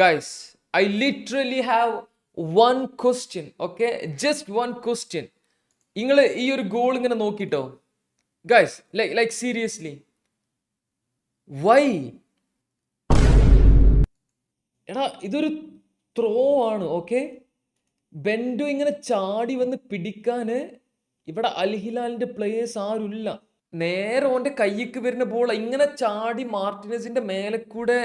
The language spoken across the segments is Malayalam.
Guys, I literally have one question, okay? Just one question. നിങ്ങൾ ഈ ഒരു ഗോൾ ഇങ്ങനെ നോക്കിട്ടോ ഗൈസ്, ലൈക്ക് സീരിയസ്ലി, വൈ? എടാ, ഇതൊരു ത്രോ ആണ്, ഓക്കെ? ബെൻഡോ ഇങ്ങനെ ചാടി വന്ന് പിടിക്കാന് ഇവിടെ അൽഹിലാലിന്റെ പ്ലേയേഴ്സ് ആരുമില്ല. നേരെ ഓന്റെ കയ്യിക്ക് വരുന്ന ബോൾ ഇങ്ങനെ ചാടി മാർട്ടിനസിന്റെ മേലെ കൂടെ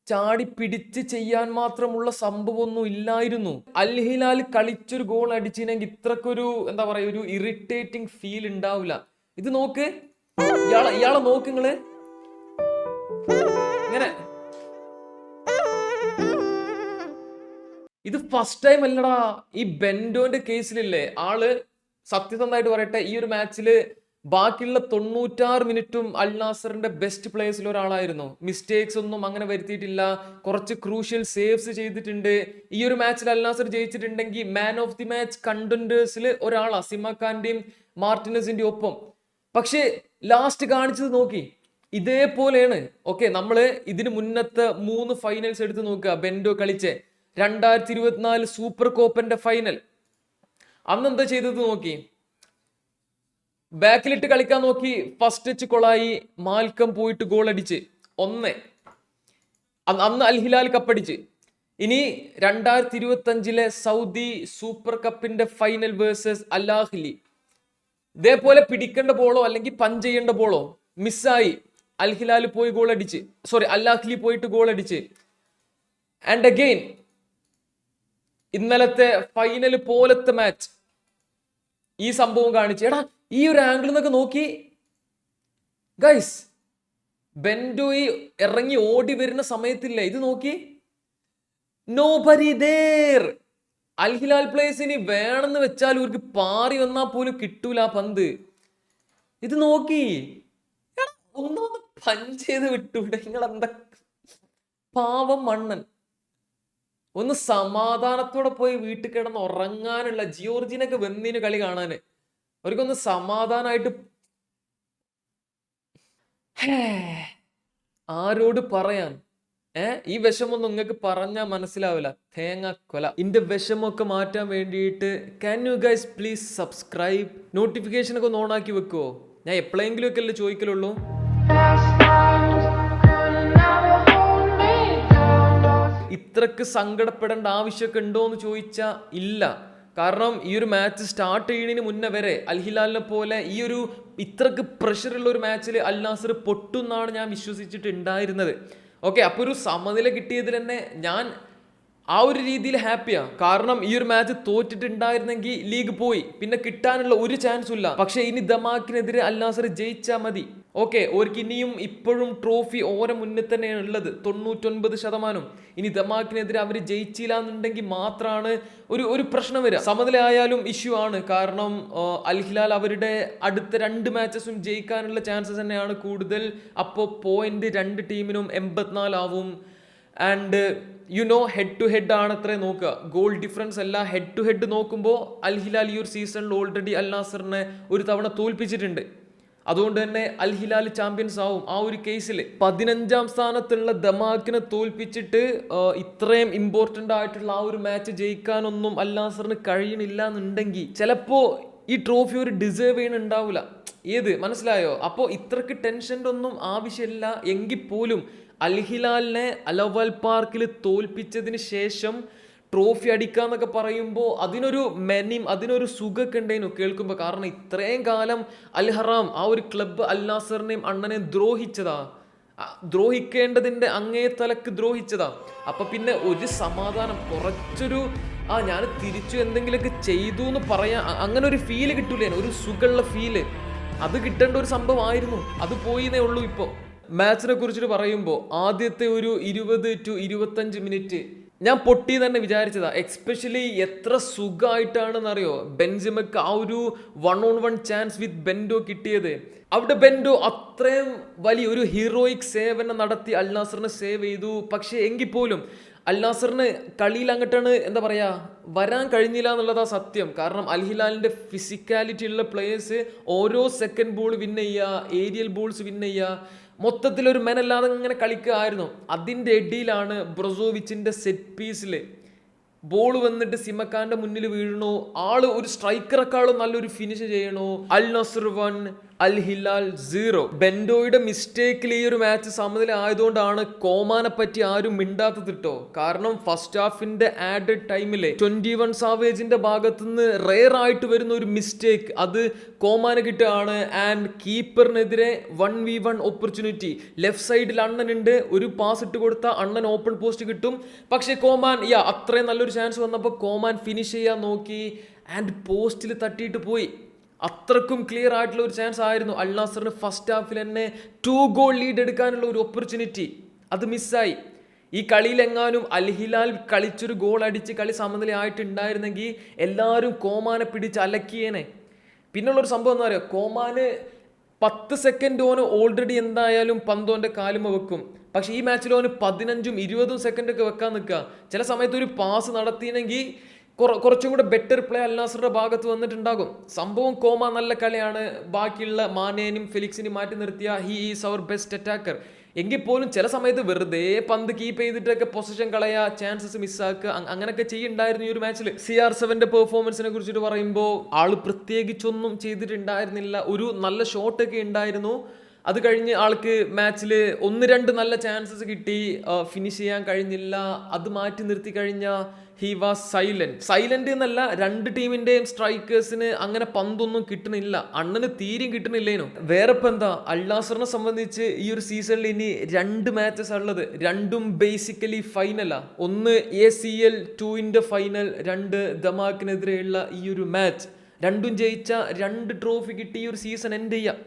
ചാടി പിടിച്ച് ചെയ്യാൻ മാത്രമുള്ള സംഭവമൊന്നും ഇല്ലായിരുന്നു. അൽഹിലാൽ കളിച്ചൊരു ഗോൾ അടിച്ചിനെങ്കിൽ ഇത്രക്കൊരു എന്താ പറയാ, ഒരു ഇറിറ്റേറ്റിംഗ് ഫീൽ ഉണ്ടാവില്ല. ഇത് നോക്ക്, ഇയാളെ നോക്ക് നിങ്ങള് ഇങ്ങനെ. ഇത് ഫസ്റ്റ് ടൈം അല്ലടാ. ഈ ബെൻഡോന്റെ കേസിലില്ലേ, ആള് സത്യസന്ധമായിട്ട് പറയട്ടെ, ഈ ഒരു മാച്ചില് ബാക്കിയുള്ള 96 മിനിറ്റും അൽ നാസറിന്റെ ബെസ്റ്റ് പ്ലേയേഴ്സിൽ ഒരാളായിരുന്നു. മിസ്റ്റേക്സ് ഒന്നും അങ്ങനെ വരുത്തിയിട്ടില്ല, കുറച്ച് ക്രൂഷ്യൽ സേവ്സ് ചെയ്തിട്ടുണ്ട്. ഈ ഒരു മാച്ചിൽ അൽ നാസർ ജയിച്ചിട്ടുണ്ടെങ്കിൽ മാൻ ഓഫ് ദി മാച്ച് കണ്ടന്റേഴ്സിൽ ഒരാളാ, സിമക്കാന്റെയും മാർട്ടിനസിന്റെ ഒപ്പം. പക്ഷേ ലാസ്റ്റ് കാണിച്ചത് നോക്കി, ഇതേപോലെയാണ്. ഓക്കെ, നമ്മള് ഇതിന് മുന്നത്തെ 3 ഫൈനൽസ് എടുത്ത് നോക്കുക. ബെൻഡോ കളിച്ച് 2024 സൂപ്പർ കോപ്പന്റെ ഫൈനൽ, അന്ന് എന്താ ചെയ്തത് നോക്കി. ബാക്കിലിട്ട് കളിക്കാൻ നോക്കി, ഫസ്റ്റ് ടച്ച് കൊളായി, മാൽക്കം പോയിട്ട് ഗോൾ അടിച്ച് 1. അന്ന് അൽഹിലാൽ കപ്പടിച്ച്. ഇനി 2025 സൗദി സൂപ്പർ കപ്പിന്റെ ഫൈനൽ വേഴ്സസ് അൽ-അഹ്ലി, ഇതേപോലെ പിടിക്കേണ്ട ബോളോ അല്ലെങ്കിൽ പഞ്ച് ചെയ്യേണ്ട ബോളോ മിസ്സായി, അൽഹിലാൽ പോയി ഗോൾ അടിച്ച്, സോറി അൽ-അഹ്ലി പോയിട്ട് ഗോൾ അടിച്ച്. ആൻഡ് അഗെയിൻ ഇന്നലത്തെ ഫൈനൽ പോലത്തെ മാച്ച് ഈ സംഭവം കാണിച്ചു. എടാ, ഈ ഒരു ആംഗിൾ എന്നൊക്കെ നോക്കി ഗൈസ്, ബെൻഡോയി ഇറങ്ങി ഓടി വരുന്ന സമയത്തില്ലേ, ഇത് നോക്കി, നോബഡി ദേർ. അൽഹിലാൽ പ്ലേയേഴ്സിന് വേണമെന്ന് വെച്ചാൽ ഇവർക്ക് പാറി വന്നാൽ പോലും കിട്ടൂല ആ പന്ത്. ഇത് നോക്കി, ഒന്നൊന്ന് പഞ്ച് ചെയ്ത് വിട്ടൂടെ നിങ്ങൾ? എന്താ പാവം മണ്ണൻ. ഒന്ന് സമാധാനത്തോടെ പോയി വീട്ടിൽ കിടന്ന് ഉറങ്ങാനുള്ള, ജിയോർജിനൊക്കെ വെന്നിന് കളി കാണാന് അവർക്കൊന്ന് സമാധാനമായിട്ട്. ആരോട് പറയാൻ? ഈ വിഷമൊന്നും നിങ്ങൾക്ക് പറഞ്ഞാൽ മനസ്സിലാവില്ല. തേങ്ങ കൊല. ഇന്റെ വിഷമൊക്കെ മാറ്റാൻ വേണ്ടിയിട്ട് can you guys please subscribe, notification ഒക്കെ ഒന്ന് ഓൺ ആക്കി വെക്കുവോ? ഞാൻ എപ്പോഴെങ്കിലും ഒക്കെ അല്ലേ ചോദിക്കലുള്ളൂ. ഇത്രക്ക് സങ്കടപ്പെടേണ്ട ആവശ്യമൊക്കെ ഉണ്ടോ എന്ന് ചോദിച്ചാൽ ഇല്ല. കാരണം ഈ ഒരു മാച്ച് സ്റ്റാർട്ട് ചെയ്യുന്നതിന് മുന്നേ വരെ അൽഹിലാലിനെ പോലെ ഈ ഒരു ഇത്രക്ക് പ്രഷറുള്ള ഒരു മാച്ചിൽ അൽ നാസർ പൊട്ടുന്നാണ് ഞാൻ വിശ്വസിച്ചിട്ടുണ്ടായിരുന്നത്. ഓക്കെ, അപ്പോൾ ഒരു സമനില കിട്ടിയതിൽ തന്നെ ഞാൻ ആ ഒരു രീതിയിൽ ഹാപ്പിയാണ്. കാരണം ഈ ഒരു മാച്ച് തോറ്റിട്ടുണ്ടായിരുന്നെങ്കിൽ ലീഗ് പോയി, പിന്നെ കിട്ടാനുള്ള ഒരു ചാൻസും ഇല്ല. പക്ഷെ ഇനി ദമാക്കിനെതിരെ അൽ നാസർ ജയിച്ചാൽ മതി. ഓക്കെ, ഓർക്ക് ഇനിയും ഇപ്പോഴും ട്രോഫി ഓരോ മുന്നിൽ തന്നെയാണ് ഉള്ളത്, 99%. ഇനി ദമാക്കിനെതിരെ അവർ ജയിച്ചില്ല എന്നുണ്ടെങ്കിൽ മാത്രമാണ് ഒരു പ്രശ്നം വരിക. സമനില ആയാലും ഇഷ്യൂ ആണ്. കാരണം അൽഹിലാൽ അവരുടെ അടുത്ത 2 മാച്ചസും ജയിക്കാനുള്ള ചാൻസസ് തന്നെയാണ് കൂടുതൽ. അപ്പോൾ പോയിന്റ് 2 ടീമിനും 84 ആവും. ആൻഡ് ഹെഡ് ടു ഹെഡ് ആണ് അത്രേ നോക്കുക, ഗോൾ ഡിഫറൻസ് അല്ല. ഹെഡ് ടു ഹെഡ് നോക്കുമ്പോൾ അൽഹിലാൽ ഈ ഒരു സീസണിൽ ഓൾറെഡി അൽ നാസറിനെ ഒരു തവണ തോൽപ്പിച്ചിട്ടുണ്ട്. അതുകൊണ്ട് തന്നെ അൽഹിലാൽ ചാമ്പ്യൻസ് ആവും. ആ ഒരു കേസിൽ 15ാം സ്ഥാനത്തുള്ള ദമാക്കിനെ തോൽപ്പിച്ചിട്ട് ഇത്രയും ഇമ്പോർട്ടൻ്റ് ആയിട്ടുള്ള ആ ഒരു മാച്ച് ജയിക്കാനൊന്നും അൽ നാസറിന് കഴിയണില്ല എന്നുണ്ടെങ്കിൽ ചിലപ്പോൾ ഈ ട്രോഫി ഒരു ഡിസേർവ് ചെയ്യണുണ്ടാവില്ല. ഏത് മനസ്സിലായോ? അപ്പോൾ ഇത്രക്ക് ടെൻഷൻ്റെ ഒന്നും ആവശ്യമില്ല. എങ്കിൽ പോലും അൽഹിലാലിനെ അലവൽ പാർക്കിൽ തോൽപ്പിച്ചതിന് ശേഷം ട്രോഫി അടിക്കാന്നൊക്കെ പറയുമ്പോൾ അതിനൊരു അതിനൊരു സുഖമൊക്കെ ഉണ്ടായിരുന്നു കേൾക്കുമ്പോൾ. കാരണം ഇത്രയും കാലം അൽ ഹറാം ആ ഒരു ക്ലബ്ബ് അൽ നാസറിനെയും അണ്ണനെയും ദ്രോഹിക്കേണ്ടതിൻ്റെ അങ്ങേ തലക്ക് ദ്രോഹിച്ചതാ. അപ്പൊ പിന്നെ ഒരു സമാധാനം, കുറച്ചൊരു ഞാൻ തിരിച്ചു എന്തെങ്കിലുമൊക്കെ ചെയ്തു എന്ന് പറയാൻ അങ്ങനെ ഒരു ഫീല് കിട്ടൂലേ, ഒരു സുഖമുള്ള ഫീല്, അത് കിട്ടേണ്ട ഒരു സംഭവമായിരുന്നു. അത് പോയിന്നേ ഉള്ളൂ. ഇപ്പോൾ മാച്ചിനെ കുറിച്ചിട്ട് പറയുമ്പോൾ ആദ്യത്തെ ഒരു 20 to 25 മിനിറ്റ് ഞാൻ പൊട്ടി തന്നെ വിചാരിച്ചതാ. എക്സ്പെഷ്യലി എത്ര സുഖമായിട്ടാണെന്നറിയോ ബെൻസിമക്ക് ആ ഒരു 1-on-1 ചാൻസ് വിത്ത് ബെൻഡോ കിട്ടിയത്. അവിടെ ബെൻഡോ അത്രയും വലിയ ഒരു ഹീറോയിക് സേവനം നടത്തി അൽ നാസറിനെ സേവ് ചെയ്തു. പക്ഷേ എങ്കിൽ പോലും അൽ നാസറിന് കളിയിൽ അങ്ങോട്ടാണ് എന്താ പറയുക വരാൻ കഴിഞ്ഞില്ല എന്നുള്ളതാ സത്യം. കാരണം അൽഹിലാലിൻ്റെ ഫിസിക്കാലിറ്റി ഉള്ള പ്ലേയേഴ്സ് ഓരോ സെക്കൻഡ് ബോൾ വിൻ ചെയ്യുക, ഏരിയൽ ബോൾസ് വിൻ ചെയ്യുക, മൊത്തത്തിലൊരു മെനല്ലാതെ ഇങ്ങനെ കളിക്കുകയായിരുന്നു. അതിൻ്റെ ഇടയിലാണ് ബ്രൊസോവിച്ചിൻ്റെ സെറ്റ് പീസിൽ ബോൾ വന്നിട്ട് സിമക്കാന്റെ മുന്നിൽ വീഴണു. ആള് ഒരു സ്ട്രൈക്കറെക്കാളും നല്ലൊരു ഫിനിഷ് ചെയ്യണു. അൽ നസ്ർ 1 അൽ ഹിലാൽ 0. ബെൻഡോയുടെ മിസ്റ്റേക്കിൽ ഈ ഒരു മാച്ച് സമനില ആയതുകൊണ്ടാണ് കോമാനെ പറ്റി ആരും മിണ്ടാത്തത് കേട്ടോ. കാരണം ഫസ്റ്റ് ഹാഫിന്റെ ആഡഡ് ടൈമില് 21 സാവേജിന്റെ ഭാഗത്തുനിന്ന് റെയർ ആയിട്ട് വരുന്ന ഒരു മിസ്റ്റേക്ക് അത് കോമാന് കിട്ടുകയാണ്. And കീപ്പറിനെതിരെ 1v1 opportunity. ലെഫ്റ്റ് സൈഡിൽ അണ്ണനുണ്ട്, ഒരു പാസ് ഇട്ട് കൊടുത്താൽ അണ്ണൻ ഓപ്പൺ പോസ്റ്റ് കിട്ടും. പക്ഷേ കോമാൻ അത്രയും നല്ലൊരു ചാൻസ് വന്നപ്പോൾ കോമാൻ ഫിനിഷ് ചെയ്യാൻ നോക്കി ആൻഡ് പോസ്റ്റിൽ തട്ടിയിട്ട് പോയി. അത്രക്കും ക്ലിയർ ആയിട്ടുള്ള ഒരു ചാൻസ് ആയിരുന്നു. അൽ നാസറിന് ഫസ്റ്റ് ഹാഫിൽ തന്നെ 2 ഗോൾ ലീഡ് എടുക്കാനുള്ള ഒരു ഓപ്പർച്യൂണിറ്റി അത് മിസ്സായി. ഈ കളിയിലെങ്ങാനും അൽ ഹിലാൽ കളിച്ചൊരു ഗോൾ അടിച്ച് കളി സമനില ആയിട്ടുണ്ടായിരുന്നെങ്കിൽ എല്ലാവരും കോമാനെ പിടിച്ച് അലക്കിയേനെ. പിന്നുള്ളൊരു സംഭവം എന്താ പറയുക, കോമാന് 10 സെക്കൻഡ് ഓന് ഓൾറെഡി എന്തായാലും പന്തോൻ്റെ കാലുമ വെക്കും. പക്ഷേ ഈ മാച്ചിൽ ഓന് 15ഉം 20ഉം സെക്കൻഡൊക്കെ വെക്കാൻ നിൽക്കുക. ചില സമയത്ത് ഒരു പാസ് നടത്തിയെങ്കിൽ കുറച്ചും കൂടെ ബെറ്റർ പ്ലേ അൽ നാസറിന്റെ ഭാഗത്ത് വന്നിട്ടുണ്ടാകും. സംഭവം കോമ നല്ല കളിയാണ്. ബാക്കിയുള്ള മാനേനും ഫെലിക്സിനും മാറ്റി നിർത്തിയ he is our best attacker. എങ്കിൽ പോലും ചില സമയത്ത് വെറുതെ പന്ത് കീപ്പ് ചെയ്തിട്ടൊക്കെ പൊസിഷൻ കളയുക, ചാൻസസ് മിസ്സാക്കുക, അങ്ങനെയൊക്കെ ചെയ്യുന്നുണ്ടായിരുന്നു ഈ ഒരു മാച്ചിൽ. CR7ന്റെ പെർഫോമൻസിനെ കുറിച്ചിട്ട് പറയുമ്പോൾ ആള് പ്രത്യേകിച്ചൊന്നും ചെയ്തിട്ടുണ്ടായിരുന്നില്ല. ഒരു നല്ല ഷോട്ടൊക്കെ ഉണ്ടായിരുന്നു. അത് കഴിഞ്ഞ് ആൾക്ക് മാച്ചിൽ 1-2 നല്ല ചാൻസസ് കിട്ടി, ഫിനിഷ് ചെയ്യാൻ കഴിഞ്ഞില്ല. അത് മാറ്റി നിർത്തി കഴിഞ്ഞാൽ ഹി വാസ് സൈലന്റ് എന്നല്ല, രണ്ട് ടീമിന്റെയും സ്ട്രൈക്കേഴ്സിന് അങ്ങനെ പന്തൊന്നും കിട്ടണില്ല. അണ്ണന് തീരെയും കിട്ടണില്ലേനു. വേറെ ഇപ്പം എന്താ, അൽ നാസറിനെ സംബന്ധിച്ച് ഈ ഒരു സീസണിൽ ഇനി 2 മാച്ചസ് ഉള്ളത്. രണ്ടും ബേസിക്കലി ഫൈനലാ. ഒന്ന് ACL 2ന്റെ ഫൈനൽ, 2 ദമാക്കിനെതിരെയുള്ള ഈ ഒരു മാച്ച്. രണ്ടും ജയിച്ച 2 ട്രോഫി കിട്ടി ഈ ഒരു സീസൺ എൻഡ് ചെയ്യാം.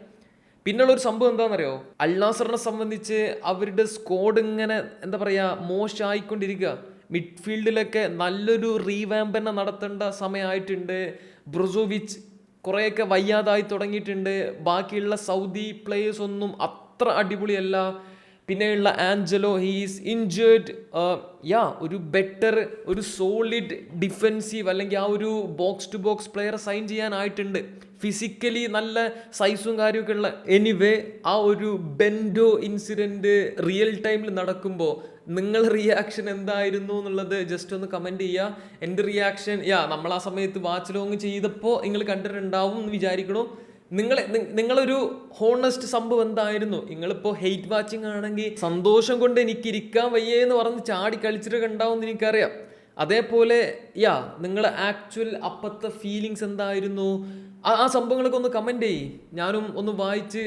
പിന്നുള്ളൊരു സംഭവം എന്താണെന്നറിയോ, അൽ നാസറിനെ സംബന്ധിച്ച് അവരുടെ സ്ക്വാഡ് ഇങ്ങനെ എന്താ പറയുക മോശമായിക്കൊണ്ടിരിക്കുക. മിഡ്ഫീൽഡിലൊക്കെ നല്ലൊരു റീവാമ്പ് തന്നെ നടത്തേണ്ട സമയമായിട്ടുണ്ട്. ബ്രൊസോവിച്ച് കുറേയൊക്കെ വയ്യാതായി തുടങ്ങിയിട്ടുണ്ട്. ബാക്കിയുള്ള സൗദി പ്ലേയേഴ്സ് ഒന്നും അത്ര അടിപൊളിയല്ല. പിന്നെയുള്ള ആഞ്ചലോ ഹീസ് ഇൻജേർഡ്. ഒരു ബെറ്റർ ഒരു സോളിഡ് ഡിഫെൻസീവ് അല്ലെങ്കിൽ ആ ഒരു ബോക്സ് ടു ബോക്സ് പ്ലെയറെ സൈൻ ചെയ്യാനായിട്ടുണ്ട്. ഫിസിക്കലി നല്ല സൈസും കാര്യമൊക്കെ ഉള്ള. എനിവേ, ആ ഒരു ബെൻഡോ ഇൻസിഡൻറ്റ് റിയൽ ടൈമിൽ നടക്കുമ്പോൾ നിങ്ങളുടെ റിയാക്ഷൻ എന്തായിരുന്നു എന്നുള്ളത് ജസ്റ്റ് ഒന്ന് കമൻറ്റ് ചെയ്യുക. എൻ്റെ റിയാക്ഷൻ നമ്മൾ ആ സമയത്ത് വാച്ച് ലോങ് ചെയ്തപ്പോൾ നിങ്ങൾ കണ്ടിട്ടുണ്ടാവും എന്ന് വിചാരിക്കണു. നിങ്ങളൊരു ഹോണസ്റ്റ് സംഭവം എന്തായിരുന്നു? നിങ്ങളിപ്പോൾ ഹെയ്റ്റ് വാച്ചിങ് ആണെങ്കിൽ സന്തോഷം കൊണ്ട് എനിക്ക് ഇരിക്കാൻ വയ്യേന്ന് പറഞ്ഞ് ചാടി കളിച്ചിട്ട് ഉണ്ടാവും എന്ന് എനിക്കറിയാം. അതേപോലെ നിങ്ങളുടെ ആക്ച്വൽ അപ്പത്തെ ഫീലിങ്സ് എന്തായിരുന്നു? ആ സംഭവങ്ങളൊക്കെ ഒന്ന് കമൻറ്റ് ചെയ്യ്. ഞാനും ഒന്ന് വായിച്ച്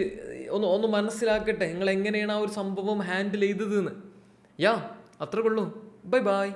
ഒന്ന് മനസ്സിലാക്കട്ടെ നിങ്ങൾ എങ്ങനെയാണ് ആ ഒരു സംഭവം ഹാൻഡിൽ ചെയ്തതെന്ന്. അത്രേ ഉള്ളൂ. Bye bye.